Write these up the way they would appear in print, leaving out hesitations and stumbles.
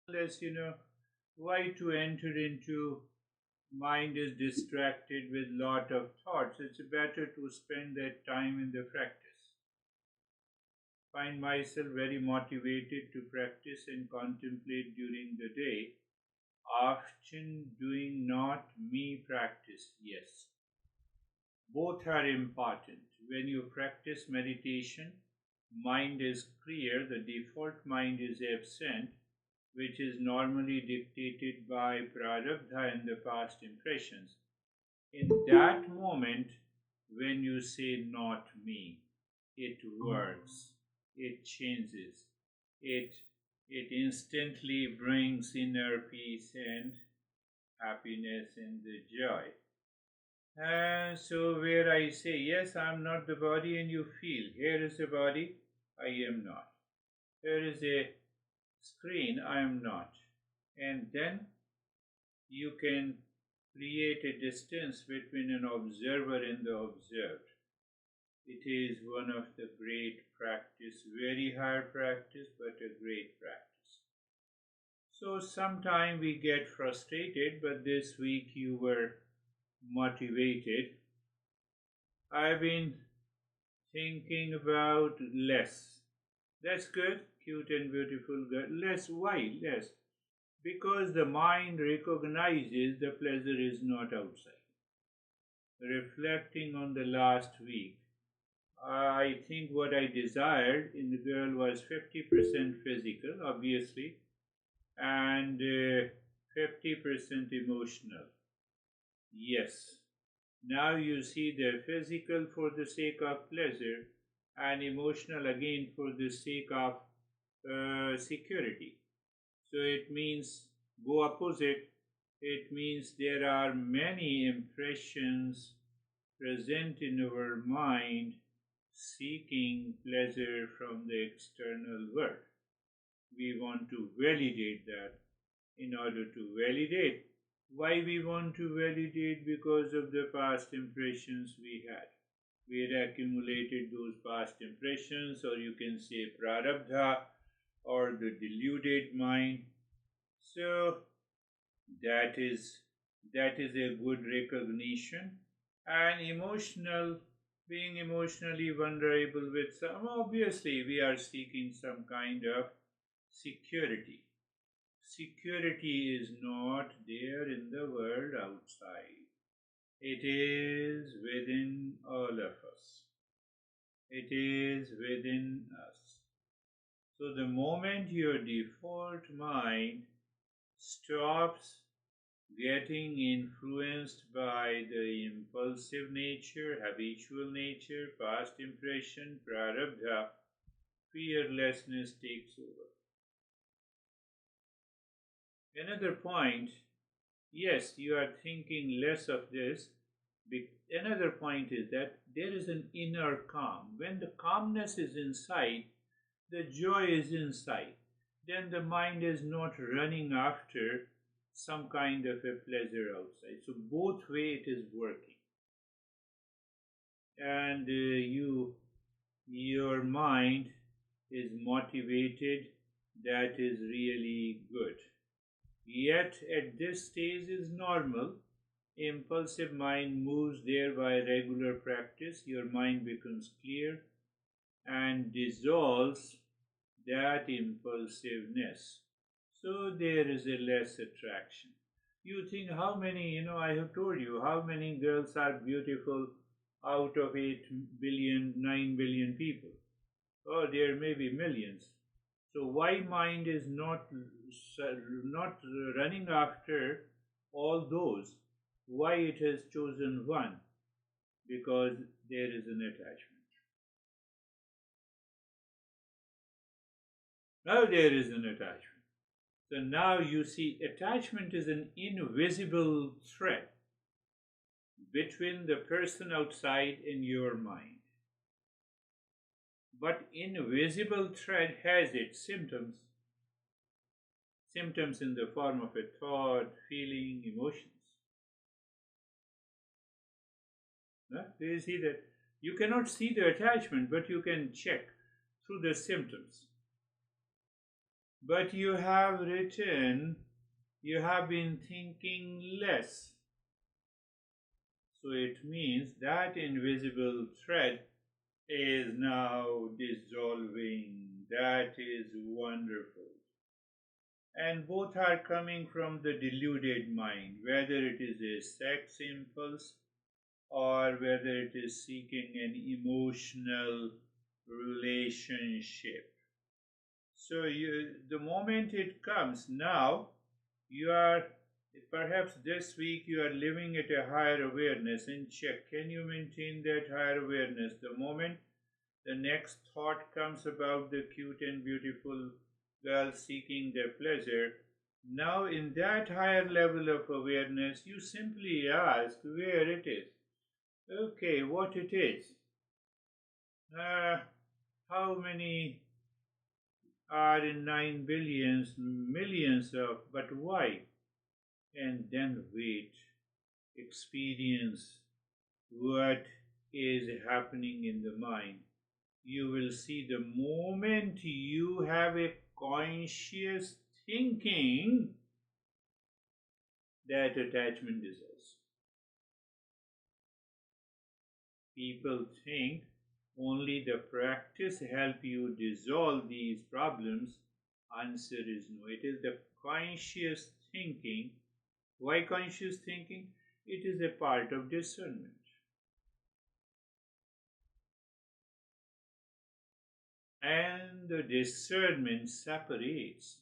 Unless why to enter into mind is distracted with lot of thoughts. It's better to spend that time in the practice. Find myself very motivated to practice and contemplate during the day, often doing not me practice. Yes, both are important. When you practice meditation, mind is clear, the default mind is absent, which is normally dictated by prarabdha and the past impressions. In that moment, when you say not me, it works, it changes, it it instantly brings inner peace and happiness and the joy. And so where I say, yes, I'm not the body, and you feel, here is the body, I am not. Here is a screen, I am not. And then you can create a distance between an observer and the observed. It is one of the great practice, very hard practice, but a great practice. So sometime we get frustrated, but this week you were motivated. I've been thinking about less. That's good, cute and beautiful girl. Less, why less? Because the mind recognizes the pleasure is not outside. Reflecting on the last week, I think what I desired in the girl was 50% physical, obviously, and 50% emotional. Yes. Now you see the physical for the sake of pleasure and emotional again for the sake of security. So it means go opposite. It means there are many impressions present in our mind seeking pleasure from the external world. We want to validate that. In order to validate, why we want to validate? Because of the past impressions we had. We had accumulated those past impressions, or you can say prarabdha, or the deluded mind. So that is a good recognition. And emotional, being emotionally vulnerable with some, obviously we are seeking some kind of security. Security is not there in the world outside. It is within all of us. It is within us. So the moment your default mind stops getting influenced by the impulsive nature, habitual nature, past impression, prarabdha, fearlessness takes over. Another point, yes, you are thinking less of this. Another point is that there is an inner calm. When the calmness is inside, the joy is inside. Then the mind is not running after some kind of a pleasure outside. So both way it is working, and your mind is motivated. That is really good. Yet at this stage is normal. Impulsive mind moves there by regular practice. Your mind becomes clear and dissolves that impulsiveness. So there is a less attraction. You think how many, I have told you how many girls are beautiful out of 8 billion, 9 billion people. Or there may be millions. So why mind is not running after all those? Why it has chosen one? Because there is an attachment. Now there is an attachment. So now you see attachment is an invisible thread between the person outside and your mind. But invisible thread has its symptoms. Symptoms in the form of a thought, feeling, emotions. Do you see that? You cannot see the attachment, but you can check through the symptoms. But you have written, you have been thinking less. So it means that invisible thread is now dissolving. That is wonderful. And both are coming from the deluded mind, whether it is a sex impulse or whether it is seeking an emotional relationship. So the moment it comes, now you are, perhaps this week you are living at a higher awareness, and check, can you maintain that higher awareness? The moment the next thought comes about the cute and beautiful girl seeking their pleasure, now in that higher level of awareness, you simply ask where it is. Okay, what it is. Uh, how many are in 9 billions, millions of, but why? And then wait, experience what is happening in the mind. You will see the moment you have a conscious thinking, that attachment dissolves. People think only the practice help you dissolve these problems. Answer is no. It is the conscious thinking. Why conscious thinking? It is a part of discernment. And the discernment separates.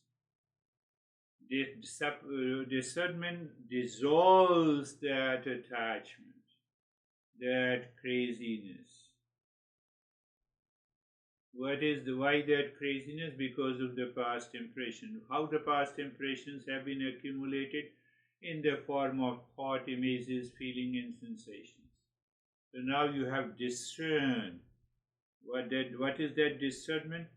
Discernment dissolves that attachment, that craziness. What is the why that craziness? Because of the past impression. How the past impressions have been accumulated in the form of thought, images, feeling, and sensations. So now you have discerned. What is that discernment?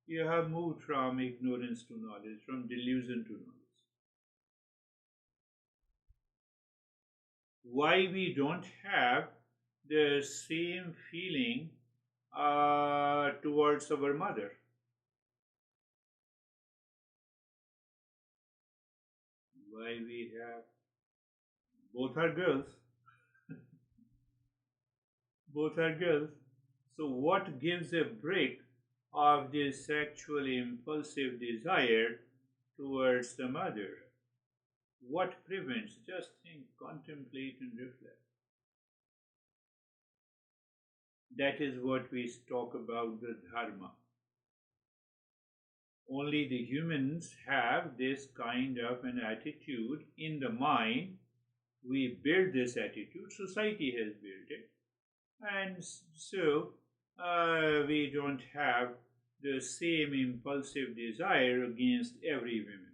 You have moved from ignorance to knowledge, from delusion to knowledge. Why we don't have the same feeling towards our mother? Why we have, both are girls, both are girls. So what gives a break of this sexual impulsive desire towards the mother? What prevents? Just think, contemplate, and reflect. That is what we talk about the dharma. Only the humans have this kind of an attitude in the mind. We build this attitude, society has built it, and so we don't have the same impulsive desire against every woman.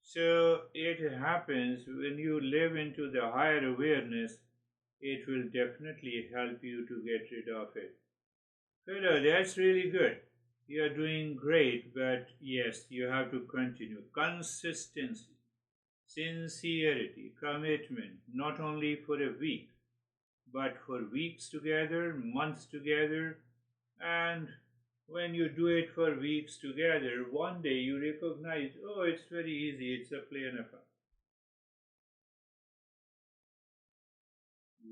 So it happens when you live into the higher awareness, it will definitely help you to get rid of it. Hello, that's really good. You are doing great, but yes, you have to continue. Consistency, sincerity, commitment, not only for a week, but for weeks together, months together, and when you do it for weeks together, one day you recognize, oh, it's very easy, it's a play and a fun.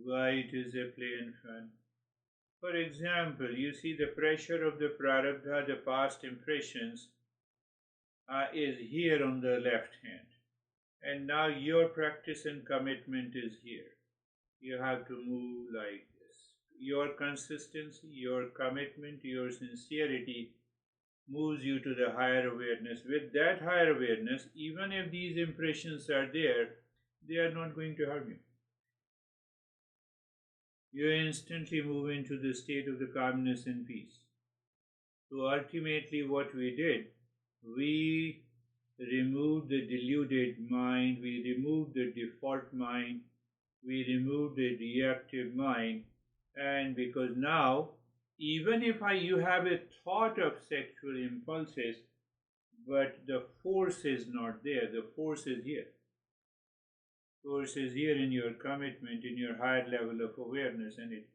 Why it is a play and fun? For example, you see the pressure of the prarabdha, the past impressions, is here on the left hand. And now your practice and commitment is here. You have to move like this. Your consistency, your commitment, your sincerity moves you to the higher awareness. With that higher awareness, even if these impressions are there, they are not going to harm you. You instantly move into the state of the calmness and peace. So ultimately, what we did, we removed the deluded mind, we removed the default mind, we removed the reactive mind, and because now, even if you have a thought of sexual impulses, but the force is not there, the force is here. Force is here in your commitment, in your higher level of awareness, and it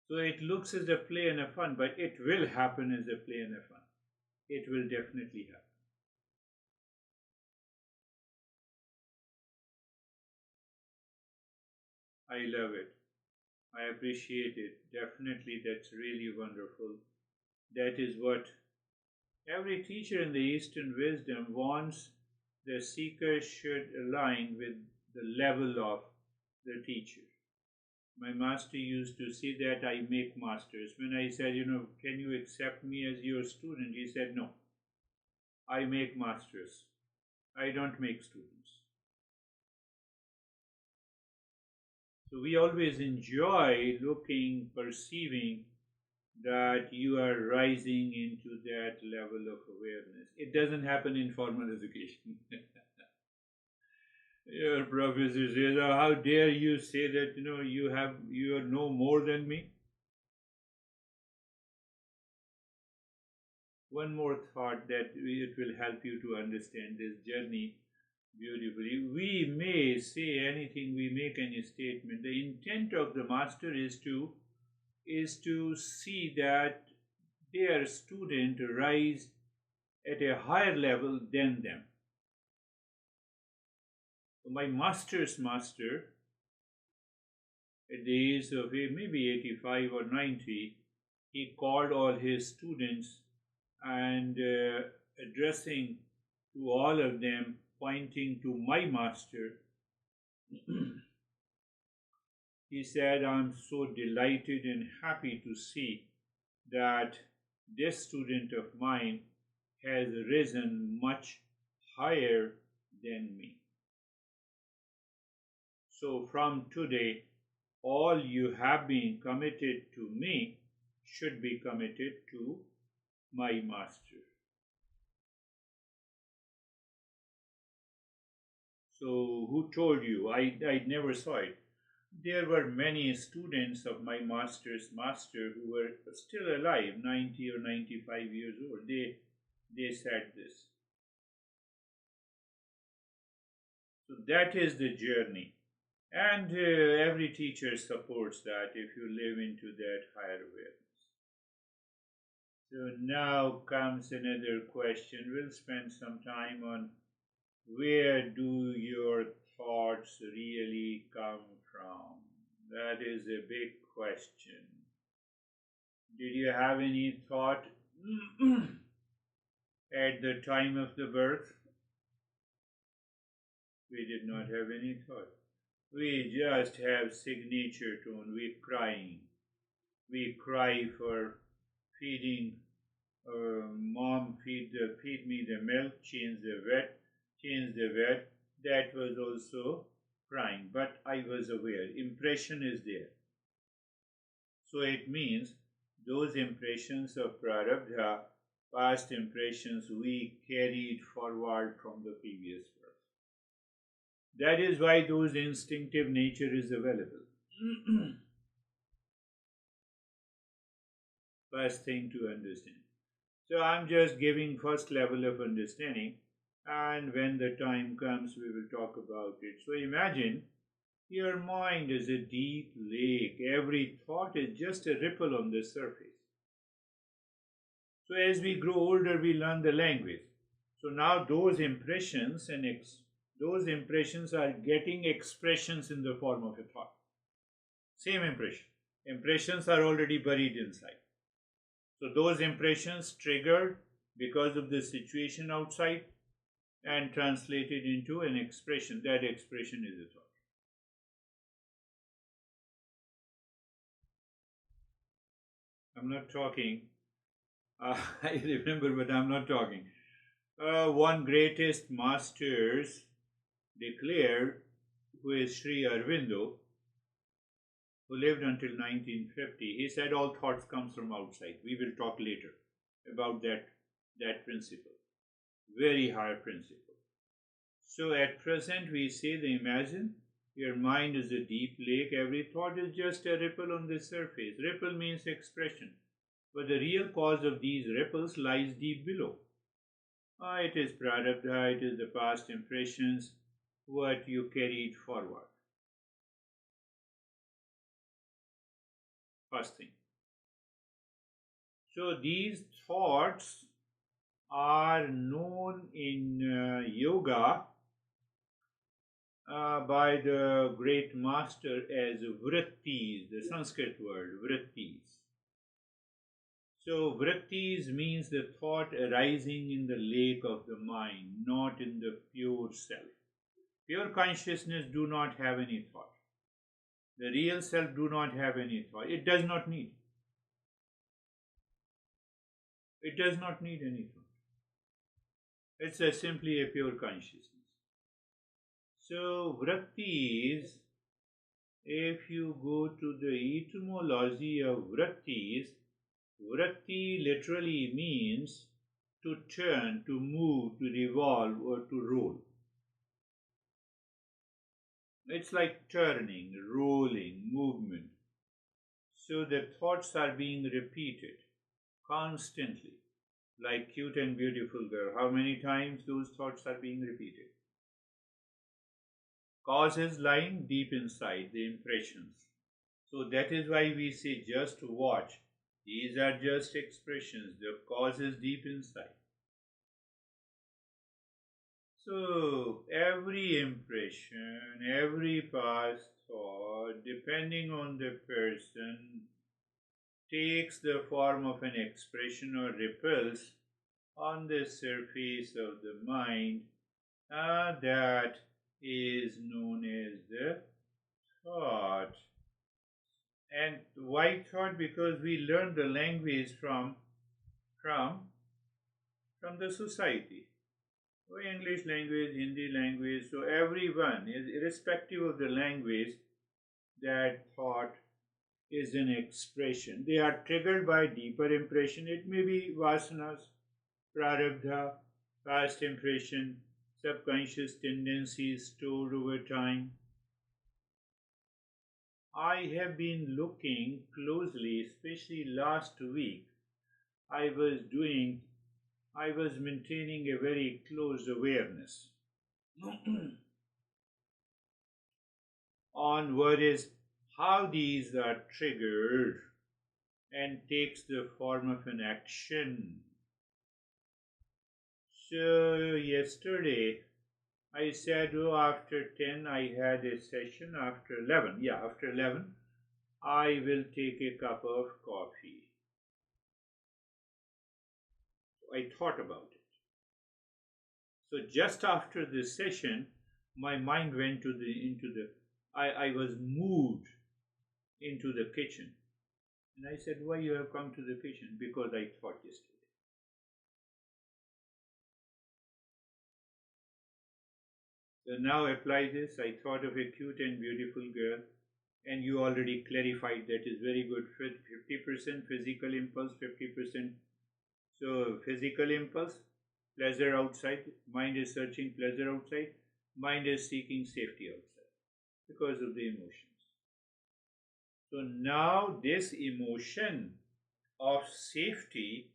So it looks as a play and a fun, but it will happen as a play and a fun. It will definitely happen. I love it. I appreciate it. Definitely, that's really wonderful. That is what every teacher in the Eastern wisdom wants. The seeker should align with the level of the teacher. My master used to say that I make masters. When I said, can you accept me as your student? He said, no, I make masters. I don't make students. So we always enjoy looking, perceiving that you are rising into that level of awareness. It doesn't happen in formal education. Your professor says, "Oh, how dare you say that you are no more than me?" One more thought that it will help you to understand this journey beautifully. We may say anything, we make any statement. The intent of the master is to see that their student rise at a higher level than them. So my master's master, at the age of maybe 85 or 90, he called all his students and addressing to all of them, pointing to my master, he said, "I'm so delighted and happy to see that this student of mine has risen much higher than me. So from today, all you have been committed to me should be committed to my master." So who told you? I never saw it. There were many students of my master's master who were still alive, 90 or 95 years old. They said this. So that is the journey. And every teacher supports that if you live into that higher awareness. So now comes another question. We'll spend some time on where do your thoughts really come from? That is a big question. Did you have any thought at the time of the birth? We did not have any thought. We just have signature tone. We're crying. We cry for feeding. Mom, feed me the milk. Change the vet. That was also crying. But I was aware. Impression is there. So it means those impressions of prarabdha, past impressions, we carried forward from the previous birth. That is why those instinctive nature is available. First thing to understand. So I'm just giving first level of understanding, and when the time comes we will talk about it. So imagine your mind is a deep lake. Every thought is just a ripple on the surface. So as we grow older we learn the language. So now those impressions are getting expressions in the form of a thought. Same impression. Impressions are already buried inside. So those impressions triggered because of the situation outside and translated into an expression. That expression is a thought. I'm not talking. I remember, but I'm not talking. One greatest masters declared, who is Sri Aurobindo, who lived until 1950, he said all thoughts comes from outside. We will talk later about that principle. Very high principle. So at present we say imagine your mind is a deep lake. Every thought is just a ripple on the surface. Ripple means expression. But the real cause of these ripples lies deep below. It is prarabdha, it is the past impressions, what you carried forward. First thing. So these thoughts are known in yoga by the great master as vrittis, the Sanskrit word vrittis. So vrittis means the thought arising in the lake of the mind, not in the pure self. Pure consciousness do not have any thought. The real self do not have any thought. It does not need. It does not need any thought. It's simply a pure consciousness. So vrittis, if you go to the etymology of vrittis, vritti literally means to turn, to move, to revolve, or to roll. It's like turning, rolling, movement. So the thoughts are being repeated constantly, like cute and beautiful girl. How many times those thoughts are being repeated? Cause is lying deep inside the impressions. So that is why we say just watch. These are just expressions. The cause is deep inside. So every impression, every past thought, depending on the person, takes the form of an expression or ripples on the surface of the mind, that is known as the thought. And why thought? Because we learn the language from the society. English language, Hindi language, so everyone, irrespective of the language, that thought is an expression. They are triggered by deeper impression. It may be vasanas, prarabdha, past impression, subconscious tendencies stored over time. I have been looking closely, especially last week. I was maintaining a very close awareness on what is how these are triggered and takes the form of an action. So yesterday I said, after 10 I had a session, after 11, after 11 I will take a cup of coffee. I thought about it. So just after this session, my mind went I was moved into the kitchen. And I said, why you have come to the kitchen? Because I thought yesterday. So now apply this. I thought of a cute and beautiful girl, and you already clarified that is very good. 50% physical impulse, 50%. So physical impulse, pleasure outside. Mind is searching pleasure outside. Mind is seeking safety outside because of the emotions. So now this emotion of safety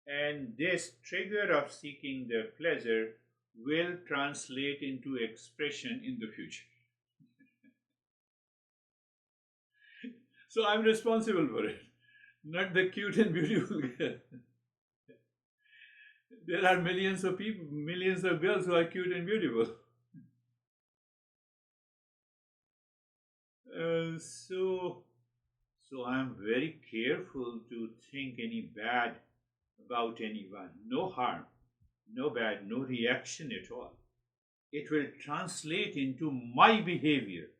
and this trigger of seeking the pleasure will translate into expression in the future. So I'm responsible for it, not the cute and beautiful girl. There are millions of people, millions of girls who are cute and beautiful. So I'm very careful to think any bad about anyone. No harm, no bad, no reaction at all. It will translate into my behavior.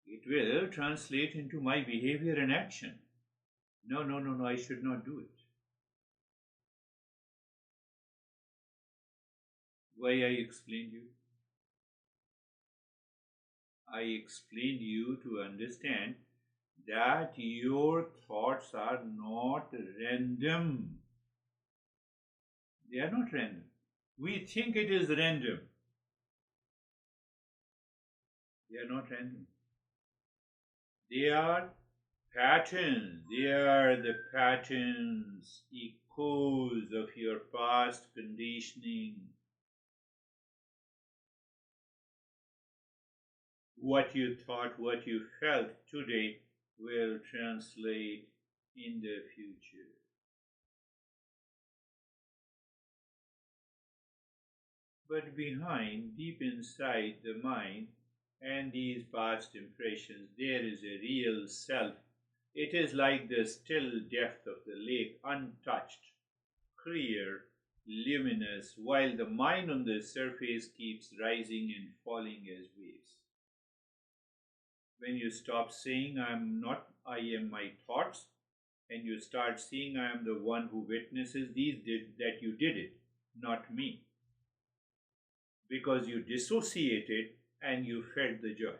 It will translate into my behavior and action. No, I should not do it. Why I explained you? I explained you to understand that your thoughts are not random. They are not random. We think it is random. They are not random. They are patterns. They are the patterns, echoes of your past conditioning. What you thought, what you felt today will translate in the future. But behind, deep inside the mind and these past impressions, there is a real self. It is like the still depth of the lake, untouched, clear, luminous, while the mind on the surface keeps rising and falling as waves. When you stop saying, I am not, I am my thoughts, and you start seeing, I am the one who witnesses that you did it, not me, because you dissociated and you felt the joy.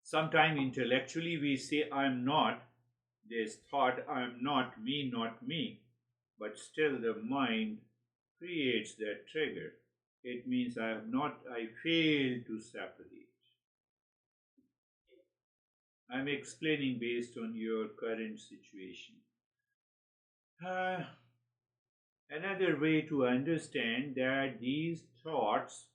Sometimes intellectually we say, I am not, this thought, I am not me, but still the mind creates that trigger. It means I failed to separate. I'm explaining based on your current situation. Another way to understand that these thoughts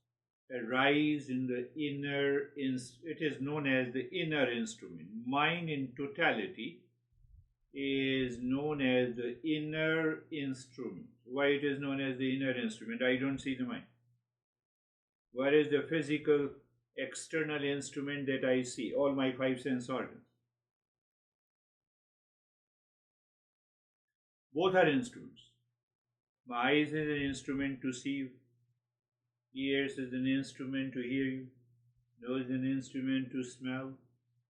arise in the inner, it is known as the inner instrument. Mind in totality is known as the inner instrument. Why it is known as the inner instrument? I don't see the mind. What is the physical external instrument that I see? All my five sense organs. Both are instruments. My eyes is an instrument to see you. Ears is an instrument to hear you. Nose is an instrument to smell.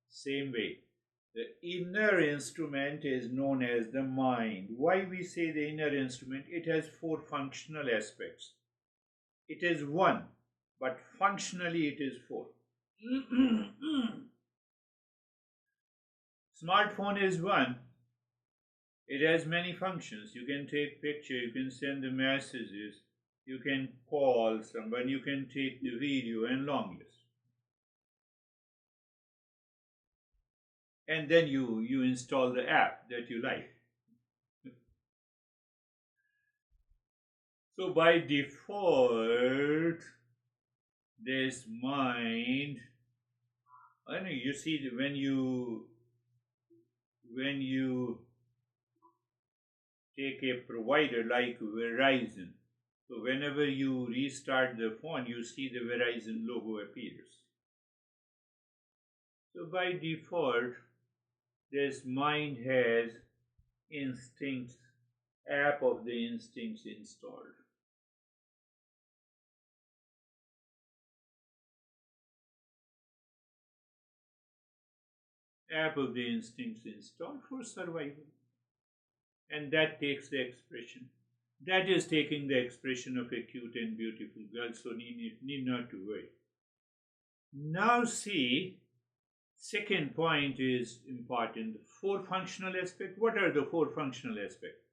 Same way. The inner instrument is known as the mind. Why we say the inner instrument? It has four functional aspects. It is one, but functionally it is four. Smartphone is one. It has many functions. You can take picture, you can send the messages, you can call someone, you can take the video and long list. And then you install the app that you like. So by default, this mind, I know you see when you take a provider like Verizon, so whenever you restart the phone, you see the Verizon logo appears. So by default, this mind has instincts, app of the instincts installed. App of the instincts installed for survival. And that takes the expression. That is taking the expression of a cute and beautiful girl, so need not to worry. Now see, second point is important. The four functional aspects. What are the four functional aspects?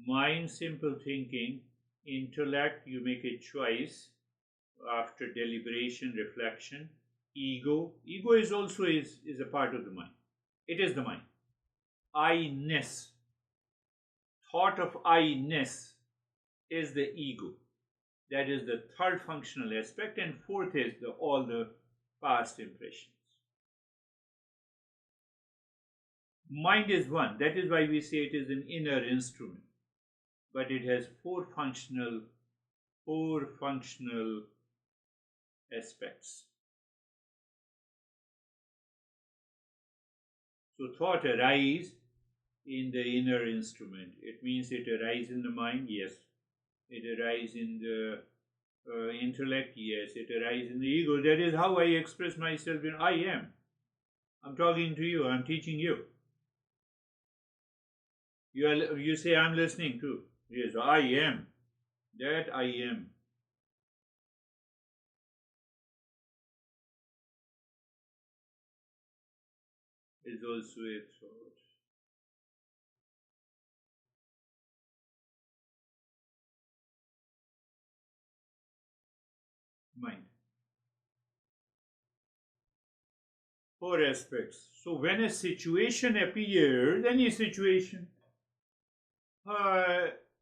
Mind, simple thinking, intellect, you make a choice after deliberation, reflection. Ego is also is a part of the mind. It is the mind. I-ness, thought of I-ness is the ego. That is the third functional aspect, and fourth is all the past impressions. Mind is one. That is why we say it is an inner instrument. But it has four functional aspects. So thought arise in the inner instrument. It means it arises in the mind, yes. It arises in the intellect, yes. It arises in the ego. That is how I express myself. I am. I'm talking to you. I'm teaching you. You say I'm listening too. Yes, I am. That I am. Is also a thought. Mind. Four aspects. So when a situation appears, any situation,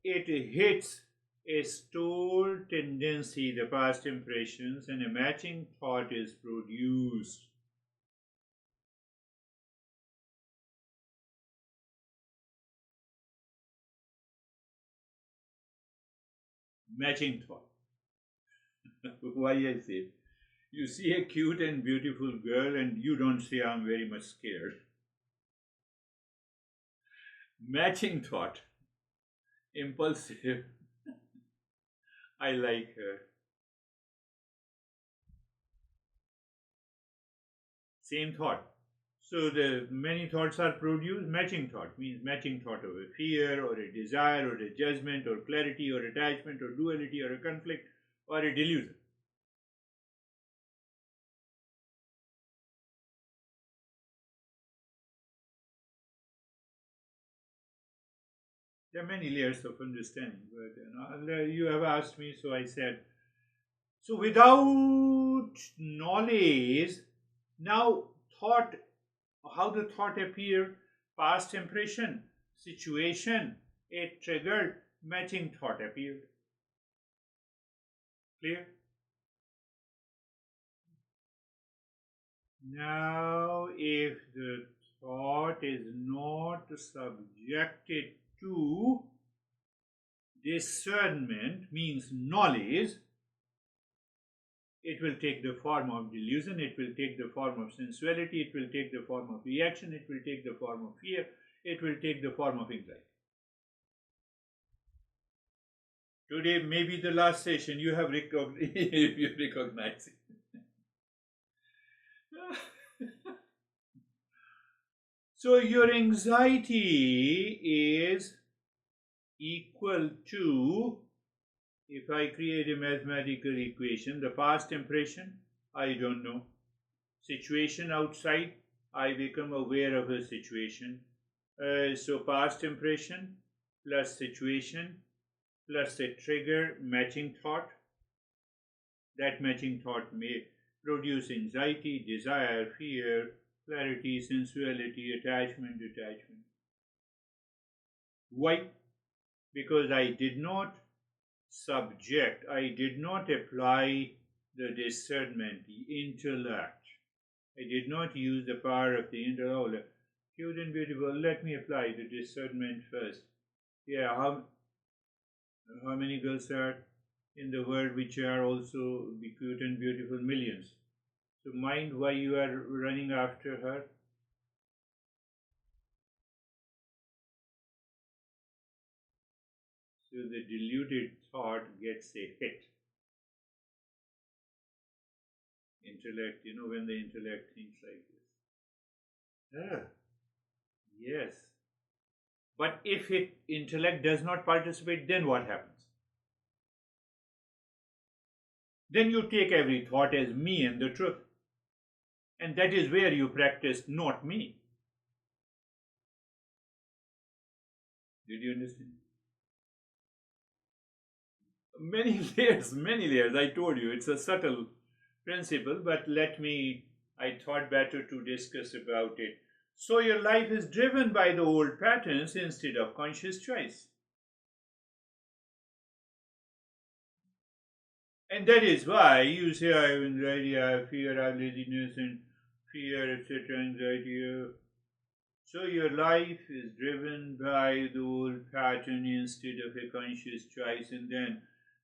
it hits a stored tendency, the past impressions, and a matching thought is produced. Matching thought. Why I say? You see a cute and beautiful girl and you don't say, I'm very much scared. Matching thought. Impulsive. I like her. Same thought. So the many thoughts are produced. Matching thought means matching thought of a fear or a desire or a judgment or clarity or attachment or duality or a conflict or a delusion. There are many layers of understanding, but you have asked me, so I said. So without knowledge, now thought, how the thought appear, past impression, situation, it triggered, matching thought appeared. Clear? Now, if the thought is not subjected to discernment, means knowledge, it will take the form of delusion, it will take the form of sensuality, it will take the form of reaction, it will take the form of fear, it will take the form of anxiety. Today may be the last session, you have you recognize it. So your anxiety is equal to, if I create a mathematical equation, the past impression, I don't know. Situation outside, I become aware of a situation. So past impression plus situation plus a trigger matching thought. That matching thought may produce anxiety, desire, fear, clarity, sensuality, attachment. Why? Because I did not I did not apply the discernment, the intellect. I did not use the power of the intellect. Oh, cute and beautiful, let me apply the discernment first. Yeah, how many girls are in the world which are also the cute and beautiful? Millions. So mind why you are running after her. So the deluded thought gets a hit. Intellect, when the intellect thinks like this. Ah, yes. But if intellect does not participate, then what happens? Then you take every thought as me and the truth. And that is where you practice not me. Did you understand? Many layers. I told you, it's a subtle principle, but I thought better to discuss about it. So your life is driven by the old patterns instead of conscious choice. And that is why you say I have anxiety, I have fear, I have laziness and fear, etc., anxiety. So your life is driven by the old pattern instead of a conscious choice, and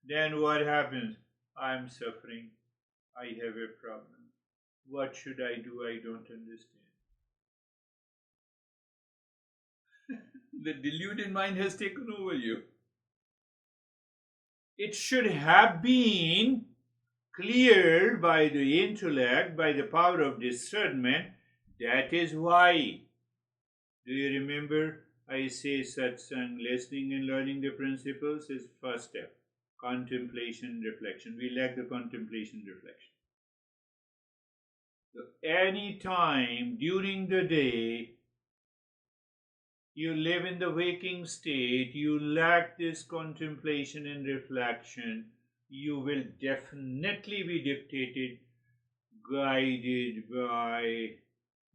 then what happens? I'm suffering. I have a problem. What should I do? I don't understand. The deluded mind has taken over you. It should have been cleared by the intellect, by the power of discernment. That is why. Do you remember I say satsang, listening and learning the principles is first step. Contemplation, reflection. We lack the contemplation, reflection. So any time during the day you live in the waking state, you lack this contemplation and reflection, you will definitely be dictated, guided by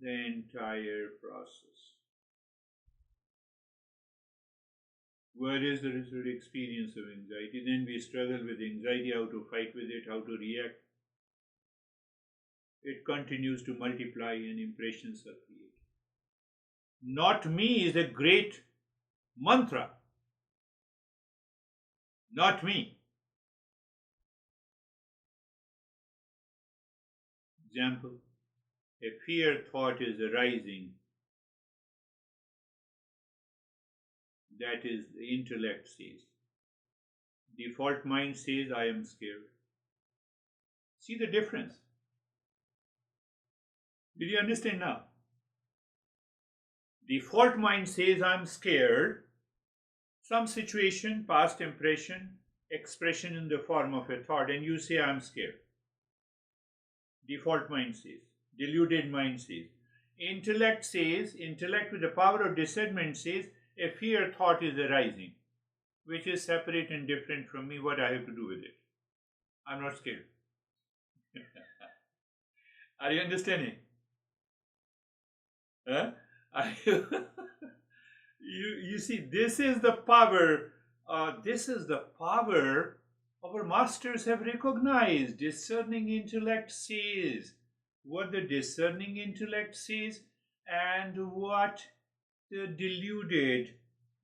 the entire process. What is the result experience of anxiety? Then we struggle with anxiety, how to fight with it, how to react. It continues to multiply and impressions are created. Not me is a great mantra. Not me. Example, a fear thought is arising. That is, the intellect says. Default mind says, I am scared. See the difference? Did you understand now? Default mind says, I'm scared. Some situation, past impression, expression in the form of a thought, and you say, I'm scared. Default mind says. Deluded mind says. Intellect says, intellect with the power of discernment says, a fear thought is arising, which is separate and different from me. What I have to do with it? I'm not scared. Are you understanding? Huh? you see, this is the power. This is the power our masters have recognized. Discerning intellect says what the discerning intellect says, and what the deluded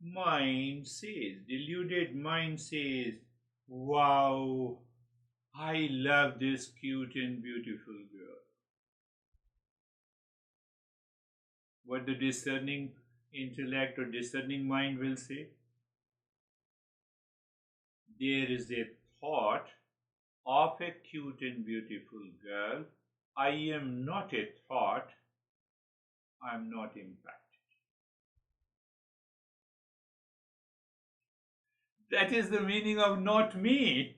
mind says. Deluded mind says, wow, I love this cute and beautiful girl. What the discerning intellect or discerning mind will say? There is a thought of a cute and beautiful girl. I am not a thought. I am not impacted. That is the meaning of not me.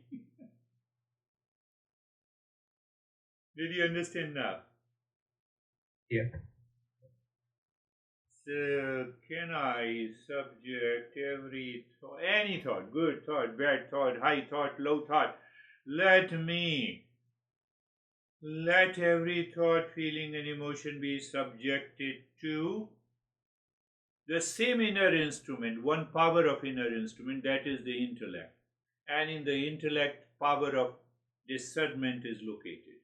Did you understand now? Yeah. So, can I subject every thought, any thought, good thought, bad thought, high thought, low thought, let every thought, feeling, and emotion be subjected to the same inner instrument, one power of inner instrument, that is the intellect. And in the intellect, power of discernment is located.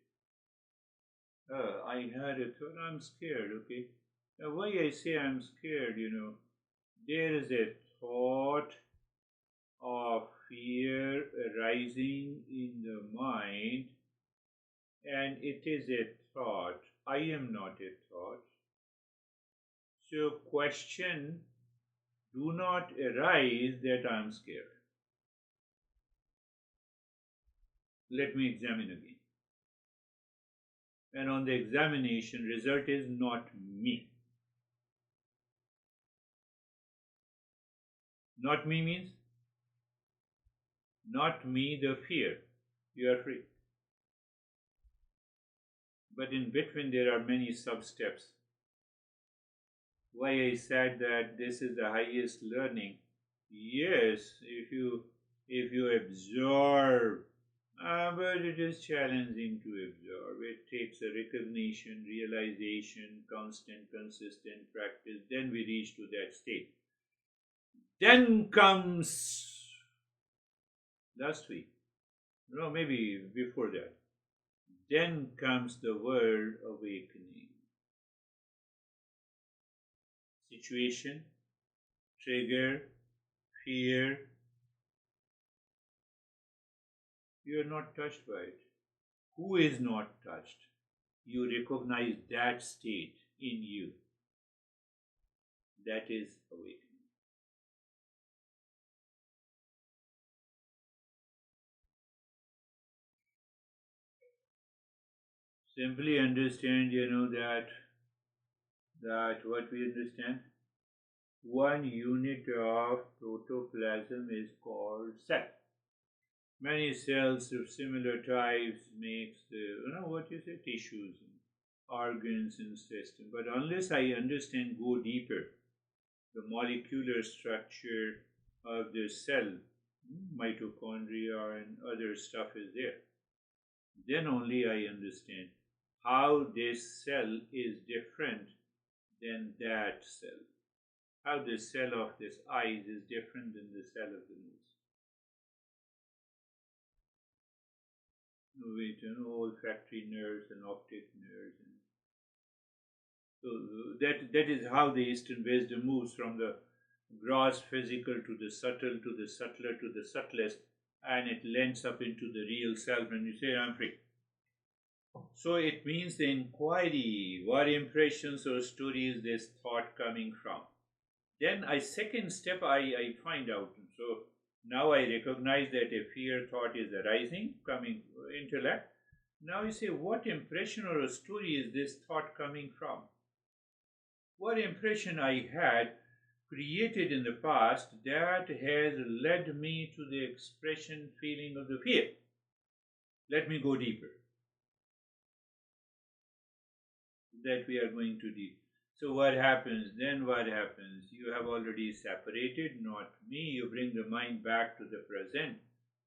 I had a thought, I'm scared, okay? Now, why I say I'm scared, there is a thought of fear arising in the mind, and it is a thought. I am not a thought. So, question do not arise that I am scared. Let me examine again. And on the examination, result is not me. Not me means not me, the fear. You are free. But in between, there are many sub steps. Why I said that this is the highest learning. Yes, if you absorb, but it is challenging to absorb. It takes a recognition, realization, constant, consistent practice. Then we reach to that state. Then comes last week. No, maybe before that. Then comes the word awakening. Situation, trigger, fear. You are not touched by it. Who is not touched? You recognize that state in you. That is awakening. Simply understand, that what we understand, one unit of protoplasm is called cell. Many cells of similar types makes tissues, and organs and system. But unless I understand, go deeper, the molecular structure of the cell, mitochondria and other stuff is there, then only I understand how this cell is different than that cell. How the cell of this eyes is different than the cell of the nose. Olfactory nerves and optic nerves. So that is how the Eastern wisdom moves from the gross physical to the subtle, to the subtler, to the subtlest, and it lends up into the real self, and you say, I'm free. So it means the inquiry, what impressions or stories this thought coming from. Then I second step I find out. So now I recognize that a fear thought is arising, coming intellect. Now you say, what impression or a story is this thought coming from? What impression I had created in the past that has led me to the expression feeling of the fear. Let me go deeper. That we are going to deep. So what happens then? What happens? You have already separated, not me. You bring the mind back to the present,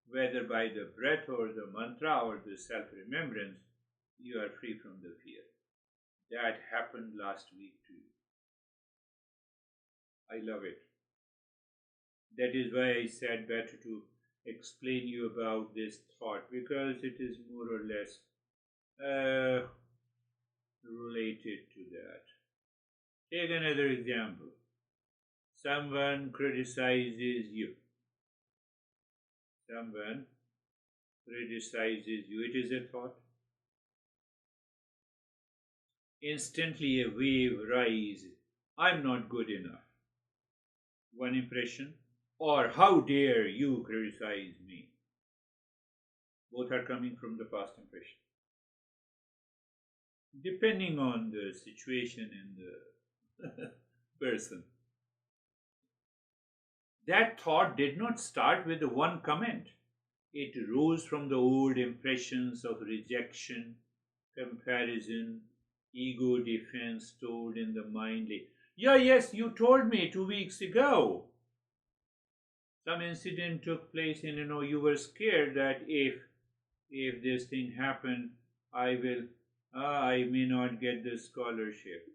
whether by the breath or the mantra or the self-remembrance. You are free from the fear. That happened last week to you. I love it. That is why I said better to explain you about this thought, because it is more or less related to that. Take another example. Someone criticizes you. Someone criticizes you. It is a thought. Instantly a wave rises. I'm not good enough. One impression. Or how dare you criticize me? Both are coming from the past impression. Depending on the situation and the person. That thought did not start with one comment. It rose from the old impressions of rejection, comparison, ego defense stored in the mind. Yeah, yes, you told me 2 weeks ago. Some incident took place and you were scared that if this thing happened, I may not get the scholarship.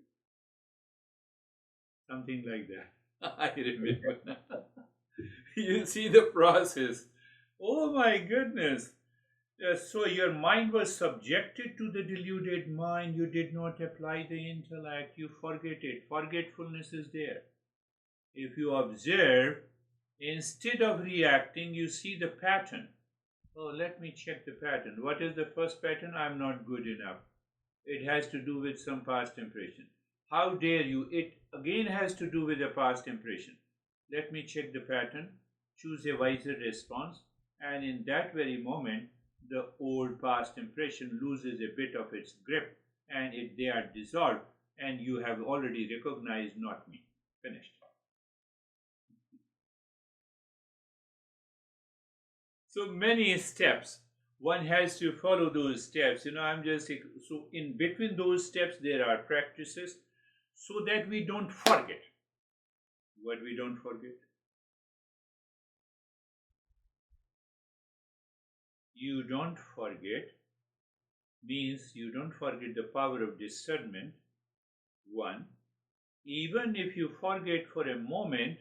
Something like that. I remember. You see the process. Oh my goodness. So your mind was subjected to the deluded mind. You did not apply the intellect. You forget it. Forgetfulness is there. If you observe, instead of reacting, you see the pattern. Oh, let me check the pattern. What is the first pattern? I'm not good enough. It has to do with some past impression. How dare you? It again has to do with a past impression. Let me check the pattern, choose a wiser response, and in that very moment, the old past impression loses a bit of its grip and they are dissolved, and you have already recognized, not me. Finished. So many steps. One has to follow those steps. I'm just so in between those steps there are practices so that we don't forget. What we don't forget? You don't forget means you don't forget the power of discernment. One, even if you forget for a moment,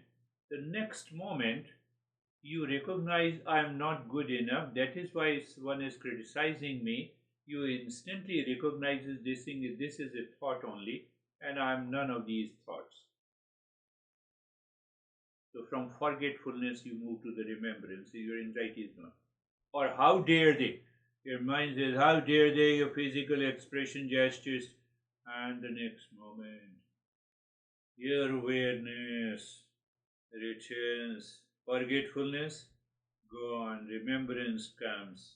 the next moment you recognize I am not good enough. That is why one is criticizing me. You instantly recognizes this thing. This is a thought only, and I am none of these thoughts. So from forgetfulness you move to the remembrance. Your anxiety is gone. Or how dare they? Your mind says, how dare they, your physical expression, gestures, and the next moment, your awareness returns, forgetfulness gone, remembrance comes.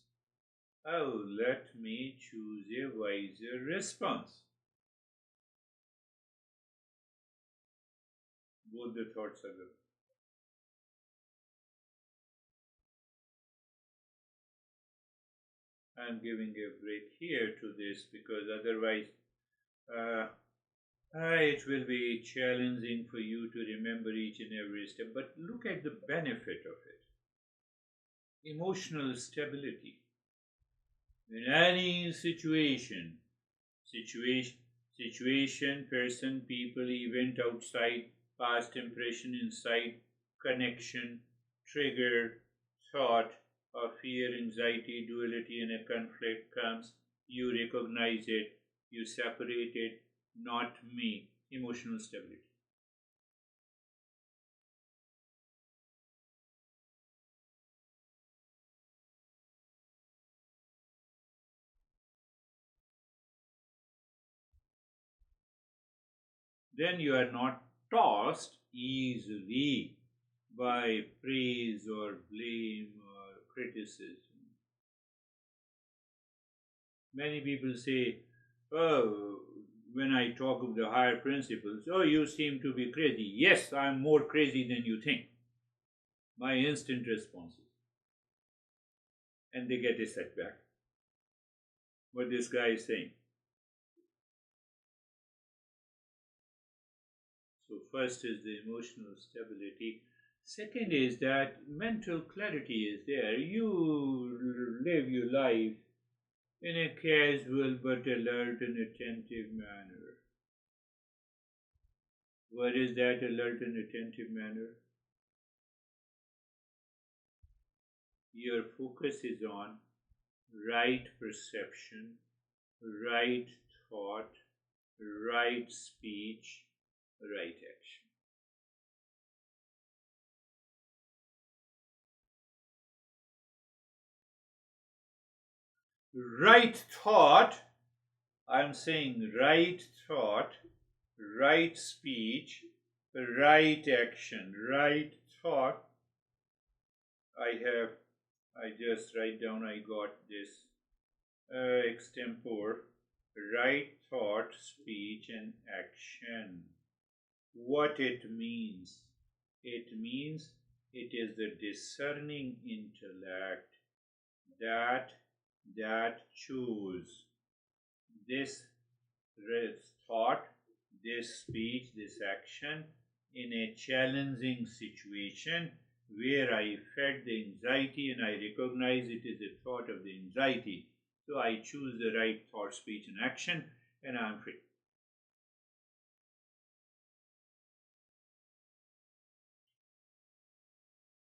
Oh, let me choose a wiser response. Both the thoughts are good. I'm giving a break here to this because otherwise it will be challenging for you to remember each and every step. But look at the benefit of it. Emotional stability. In any situation, person, people, event outside, past impression inside, connection, trigger, thought, or fear, anxiety, duality, and a conflict comes, you recognize it, you separate it, not me, emotional stability. then you are not tossed easily by praise or blame or criticism. Many people say, oh, when I talk of the higher principles, oh, you seem to be crazy. Yes, I'm more crazy than you think. My instant responses. And they get a setback. What this guy is saying. So, first is the emotional stability. Second is that mental clarity is there. You live your life in a casual but alert and attentive manner. What is that alert and attentive manner? Your focus is on right perception, right thought, right speech, right action. Right thought, I'm saying right thought, right speech, right action, right thought. I just write down, I got this extempore, right thought, speech, and action. What it means? It means it is the discerning intellect that choose this thought, this speech, this action in a challenging situation where I felt the anxiety and I recognize it is a thought of the anxiety. So I choose the right thought, speech, and action, and I am free.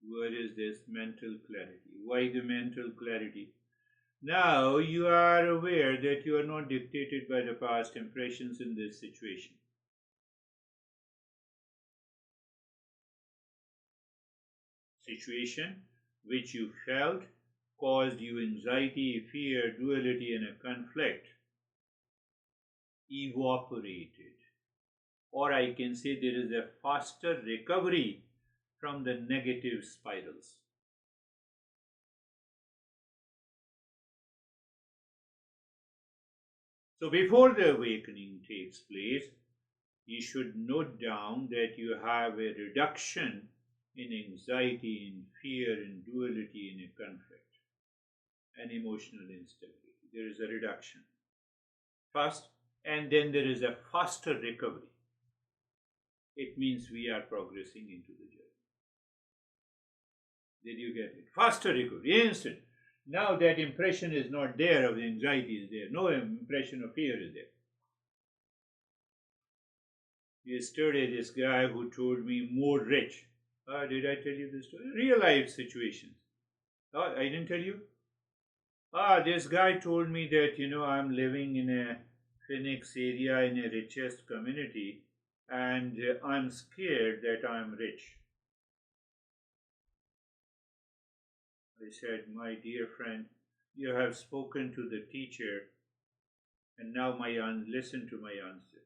What is this mental clarity? Why the mental clarity? Now you are aware that you are not dictated by the past impressions in this situation. Situation which you felt caused you anxiety, fear, duality, and a conflict evaporated. Or I can say there is a faster recovery from the negative spirals. So before the awakening takes place, you should note down that you have a reduction in anxiety, in fear, in duality, in a conflict, and emotional instability. There is a reduction first, and then there is a faster recovery. It means we are progressing into the journey. Did you get it? Faster recovery, instant. Now that impression is not there of the anxiety is there. No impression of fear is there. Yesterday, this guy who told me more rich. Did I tell you this story? Real life situations. I didn't tell you? This guy told me that, I'm living in a Phoenix area in a richest community and I'm scared that I'm rich. I said, my dear friend, you have spoken to the teacher and now listen to my answer.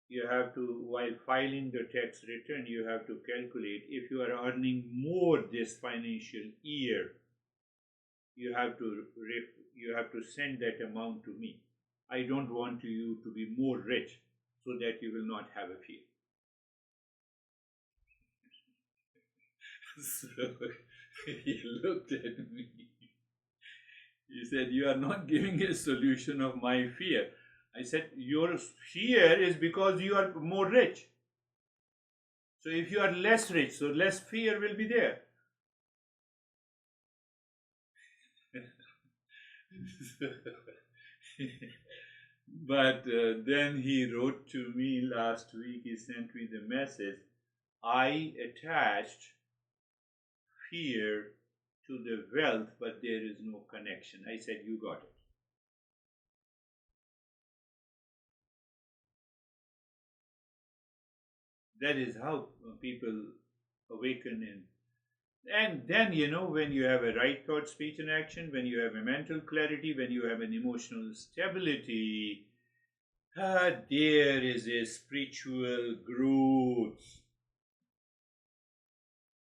You have to, while filing the tax return, you have to calculate if you are earning more this financial year, you have to send that amount to me. I don't want you to be more rich so that you will not have a fear. So he looked at me. He said, you are not giving a solution of my fear. I said, your fear is because you are more rich. So if you are less rich, so less fear will be there. But then he wrote to me last week, he sent me the message, I attached fear to the wealth, but there is no connection. I said, you got it. That is how people awaken in. And then, when you have a right thought, speech, and action, when you have a mental clarity, when you have an emotional stability, There is a spiritual growth.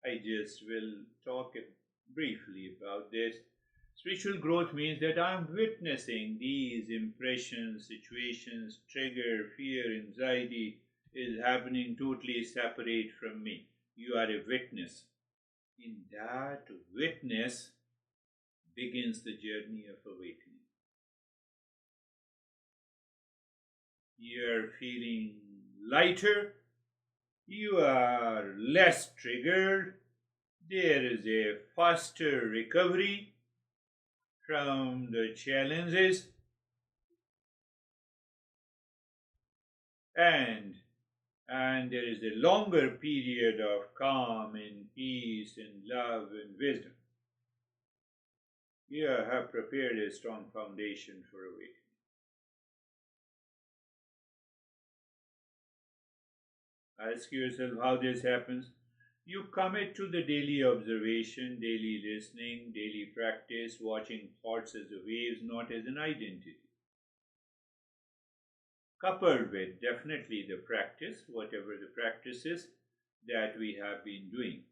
I just will talk briefly about this. Spiritual growth means that I'm witnessing these impressions, situations, trigger, fear, anxiety is happening totally separate from me. You are a witness. In that witness begins the journey of awakening. You are feeling lighter, you are less triggered, there is a faster recovery from the challenges, and there is a longer period of calm and peace and love and wisdom. You have prepared a strong foundation for awakening. Ask yourself how this happens. You commit to the daily observation, daily listening, daily practice, watching thoughts as waves, not as an identity. Coupled with definitely the practice, whatever the practice is that we have been doing.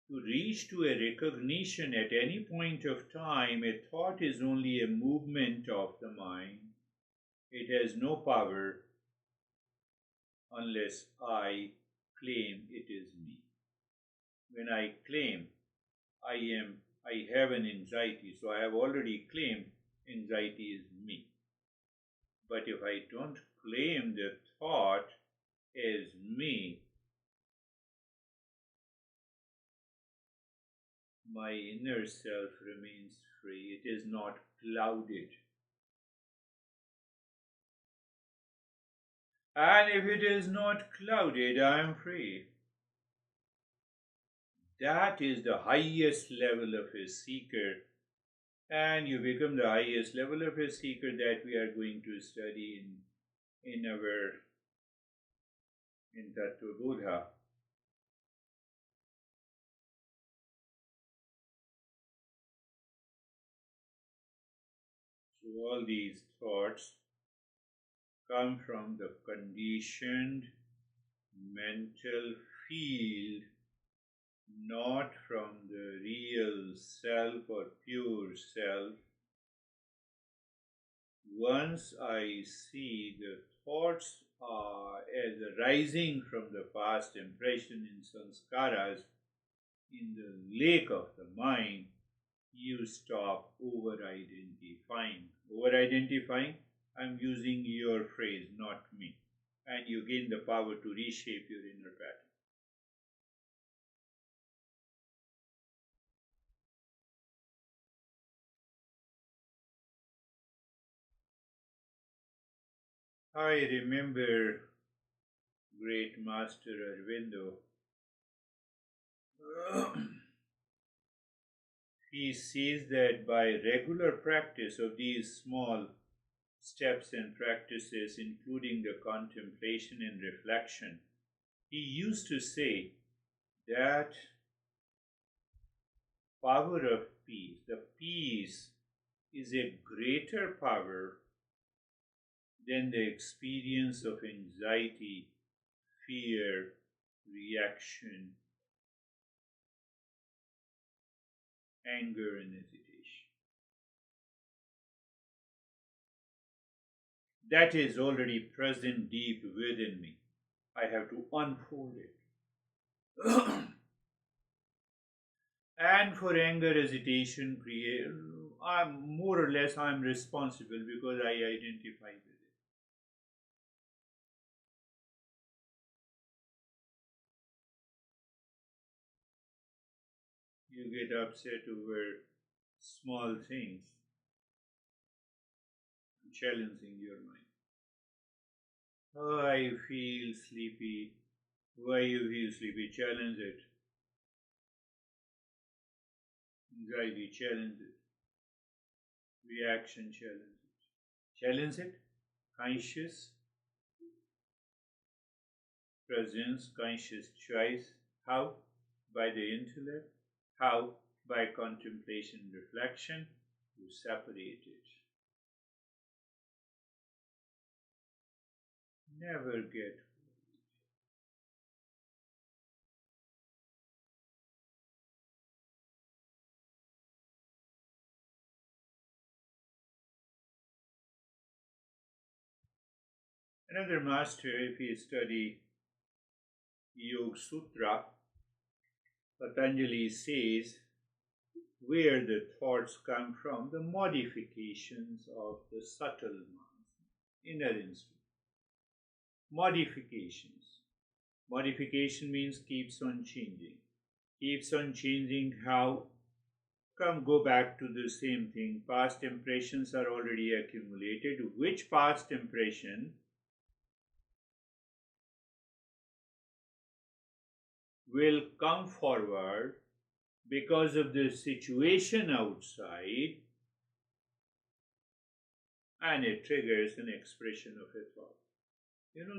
To reach to a recognition at any point of time, a thought is only a movement of the mind. It has no power unless I claim it is me. When I claim I have an anxiety, so I have already claimed anxiety is me. But if I don't claim the thought as me, my inner self remains free. It is not clouded. And if it is not clouded, I am free. That is the highest level of a seeker, and you become the highest level of a seeker that we are going to study in Tattva Bodha. So all these thoughts come from the conditioned mental field, not from the real self or pure self. Once I see the thoughts as arising from the past impression in sanskaras in the lake of the mind, you stop over-identifying. Over-identifying, I'm using your phrase, not me. And you gain the power to reshape your inner pattern. I remember great Master Arvindo. He says that by regular practice of these small steps and practices, including the contemplation and reflection, he used to say that power of peace, the peace is a greater power than the experience of anxiety, fear, reaction, anger, and hesitation. That is already present deep within me. I have to unfold it. And for anger, hesitation, I'm more or less I'm responsible because I identify with it. You get upset over small things, challenging your mind. Oh, I feel sleepy. Why you feel sleepy? Challenge it. Anxiety, challenge it. Reaction, challenge it. Challenge it. Conscious presence, conscious choice. How? By the intellect. How? By contemplation, reflection. You separate it. never get. Another master, if you study Yoga Sutra, Patanjali says where the thoughts come from, the modifications of the subtle minds, inner instinct. Modifications. Modification means keeps on changing. Keeps on changing how? Come, go back to the same thing. Past impressions are already accumulated. Which past impression will come forward because of the situation outside, and it triggers an expression of a thought.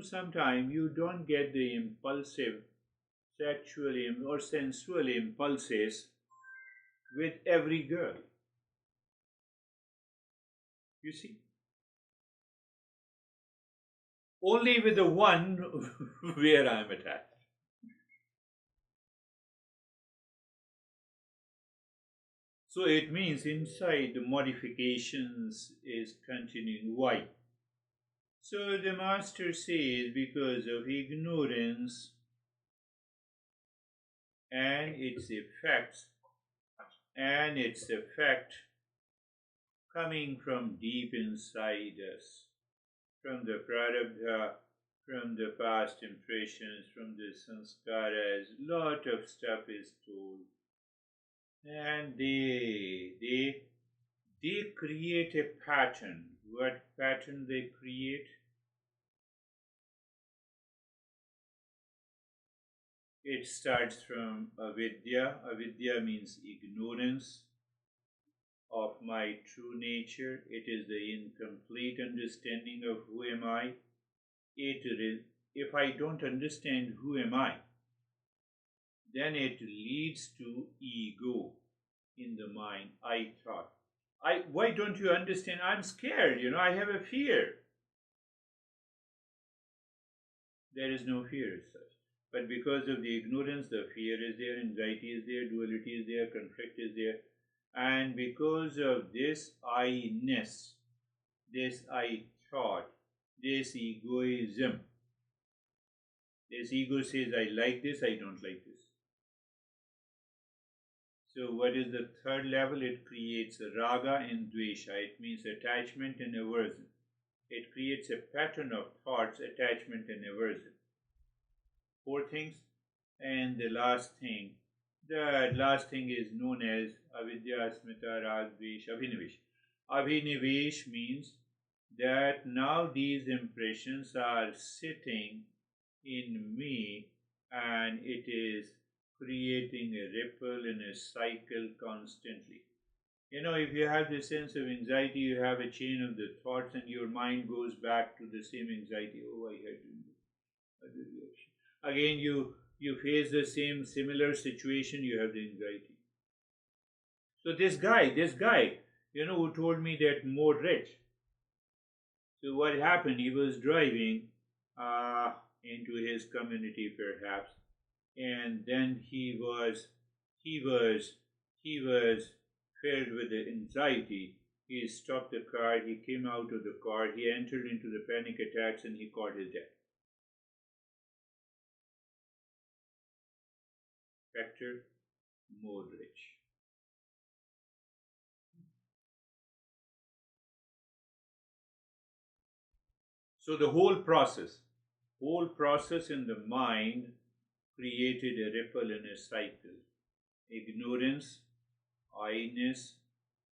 Sometimes you don't get the impulsive sexual or sensual impulses with every girl. You see? Only with the one where I'm attached. So it means inside the modifications is continuing. Why? So the master says because of ignorance and its effects, coming from deep inside us, from the prarabdha, from the past impressions, from the sanskaras, lot of stuff is told. And they create a pattern. What pattern they create? It starts from avidya. Avidya means ignorance of my true nature. It is the incomplete understanding of who am I. If I don't understand who am I, then it leads to ego in the mind. I thought. Why don't you understand? I'm scared, I have a fear. There is no fear as such. But because of the ignorance, the fear is there, anxiety is there, duality is there, conflict is there. And because of this I-ness, this I thought, this egoism, this ego says, I like this, I don't like this. So what is the third level? It creates raga and dvesha. It means attachment and aversion. It creates a pattern of thoughts, attachment and aversion. 4 things. And the last thing is known as avidya, asmita, rag, dvesh, abhinivesh. Abhinivesh means that now these impressions are sitting in me and it is creating a ripple in a cycle constantly. If you have the sense of anxiety, you have a chain of the thoughts and your mind goes back to the same anxiety. Oh, I had to do this. Again, you face the similar situation, you have the anxiety. So this guy, who told me that more rich. So what happened? He was driving into his community, perhaps, and then he was filled with the anxiety. He stopped the car. He came out of the car. He entered into the panic attacks, and he caught his death. Factor more rich. So the whole process in the mind created a ripple in a cycle. Ignorance, I-ness,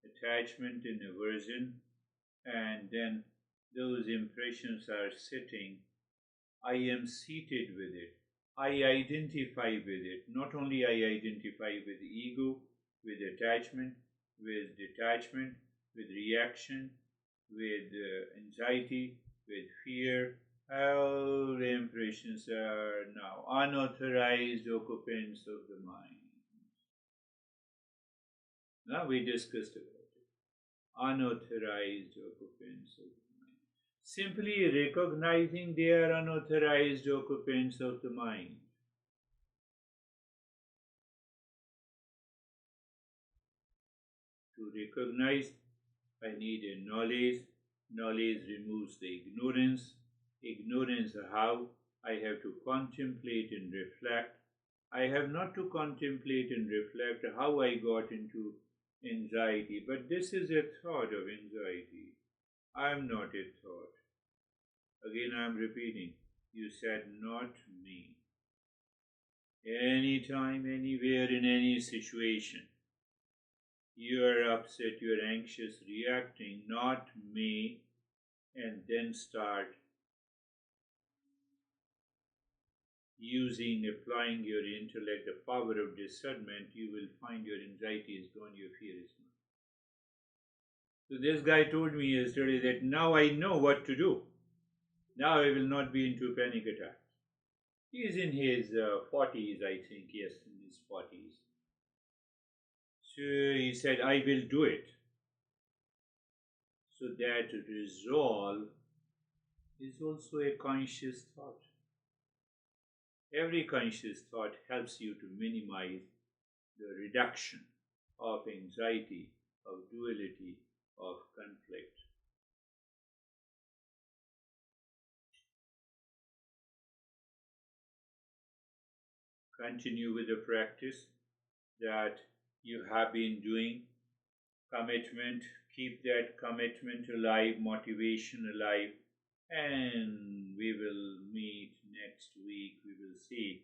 attachment and aversion, and then those impressions are sitting. I am seated with it. I identify with it. Not only I identify with ego, with attachment, with detachment, with reaction, with anxiety, with fear. All the impressions are now unauthorized occupants of the mind. Now we discussed about it. Unauthorized occupants of the mind. simply recognizing they are unauthorized occupants of the mind. To recognize, I need a knowledge. Knowledge removes the ignorance. Ignorance, how? I have to contemplate and reflect. I have not to contemplate and reflect how I got into anxiety, but this is a thought of anxiety. I am not a thought. Again, I am repeating. You said not me. Anytime, anywhere, in any situation, you are upset, you are anxious, reacting, not me, and then start applying your intellect, the power of discernment, you will find your anxiety is gone, your fear is gone. So this guy told me yesterday that now I know what to do. Now I will not be into panic attacks. He is in his 40s, I think, yes, in his 40s. So he said, I will do it. So that resolve is also a conscious thought. Every conscious thought helps you to minimize the reduction of anxiety, of duality, of conflict. Continue with the practice that you have been doing. Commitment, keep that commitment alive, motivation alive, and we will meet next week. We will see